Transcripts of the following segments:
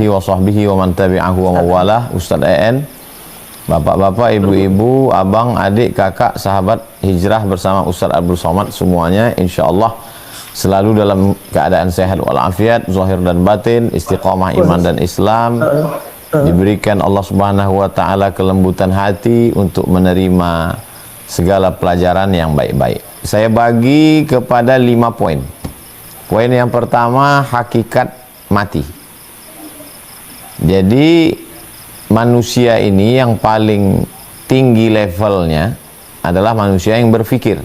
alihi wa sahbihi wa man tabi'ahu wa mawalah. Ustaz EN, bapak-bapak, ibu-ibu, abang, adik, kakak, sahabat hijrah bersama Ustaz Abdul Somad semuanya insyaallah selalu dalam keadaan sehat walafiat, zahir dan batin, istiqamah iman dan Islam, diberikan Allah Subhanahu wa taala kelembutan hati untuk menerima segala pelajaran yang baik-baik. Saya bagi kepada 5 poin. Poin yang pertama, hakikat mati. Jadi manusia ini yang paling tinggi levelnya adalah manusia yang berpikir.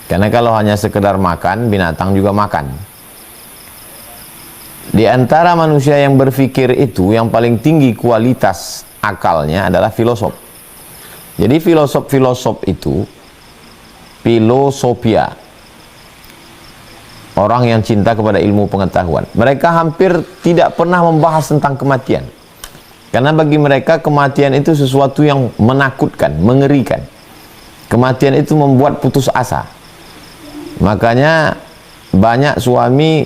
Karena kalau hanya sekedar makan, binatang juga makan. Di antara manusia yang berpikir itu, yang paling tinggi kualitas akalnya adalah filosof. Jadi filosof-filosof itu, filosofia, orang yang cinta kepada ilmu pengetahuan. Mereka hampir tidak pernah membahas tentang kematian. Karena bagi mereka kematian itu sesuatu yang menakutkan, mengerikan. Kematian itu membuat putus asa. Makanya banyak suami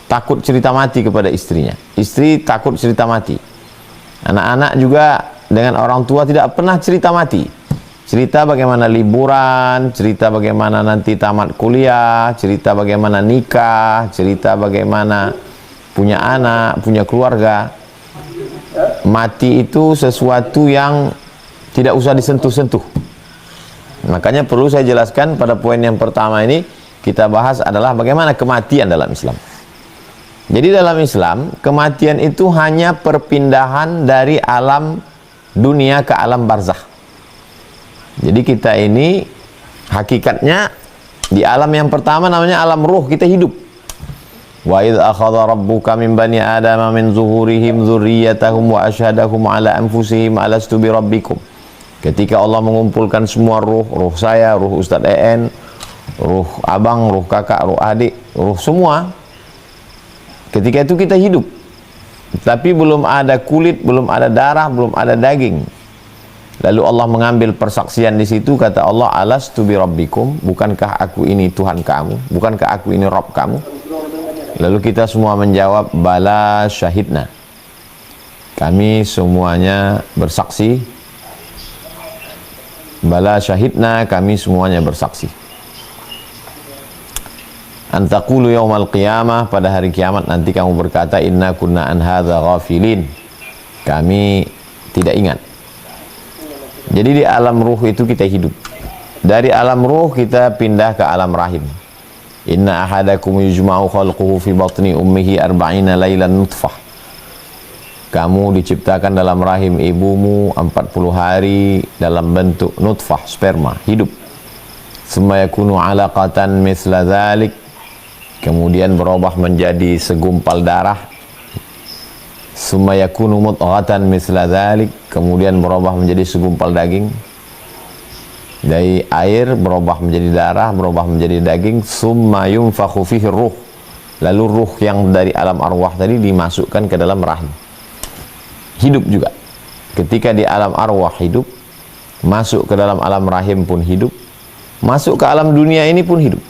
takut cerita mati kepada istrinya. Istri takut cerita mati. Anak-anak juga dengan orang tua tidak pernah cerita mati. Cerita bagaimana liburan, cerita bagaimana nanti tamat kuliah, cerita bagaimana nikah, cerita bagaimana punya anak, punya keluarga. Mati itu sesuatu yang tidak usah disentuh-sentuh. Makanya perlu saya jelaskan pada poin yang pertama ini, kita bahas adalah bagaimana kematian dalam Islam. Jadi dalam Islam, kematian itu hanya perpindahan dari alam dunia ke alam barzakh. Jadi kita ini hakikatnya di alam yang pertama namanya alam ruh, kita hidup. Wa idz akhadha rabbuka min bani adama min zuhurihim dzurriyyatahum wa asyhadahum ala anfusihim alastu bi rabbikum. Ketika Allah mengumpulkan semua ruh saya, ruh Ustaz EN, ruh abang, ruh kakak, ruh adik, ruh semua. Ketika itu kita hidup. Tapi belum ada kulit, belum ada darah, belum ada daging. Lalu Allah mengambil persaksian di situ, kata Allah, alastu bi rabbikum, bukankah aku ini Tuhan kamu, bukankah aku ini Rabb kamu? Lalu kita semua menjawab, bala syahidna, kami semuanya bersaksi. Bala syahidna, kami semuanya bersaksi. Antaqulu yaumal qiyamah, pada hari kiamat nanti kamu berkata, inna kunna an hadza ghafilin, kami tidak ingat. Jadi di alam ruh itu kita hidup. Dari alam ruh kita pindah ke alam rahim. Inna ahadakum yujma'u khalquhu fi batni ummihi 40 lailan nutfah. Kamu diciptakan dalam rahim ibumu 40 hari dalam bentuk nutfah, sperma, hidup. Tsumma yakunu 'alaqatan mithla dzalik. Kemudian berubah menjadi segumpal darah. Tsumma yakunu mudghatan mithla dzalik. Kemudian berubah menjadi segumpal daging. Dari air berubah menjadi darah, berubah menjadi daging. Tsumma yunfakhu fihi ruh. Lalu ruh yang dari alam arwah tadi dimasukkan ke dalam rahim. Hidup juga. Ketika di alam arwah hidup, masuk ke dalam alam rahim pun hidup, masuk ke alam dunia ini pun hidup.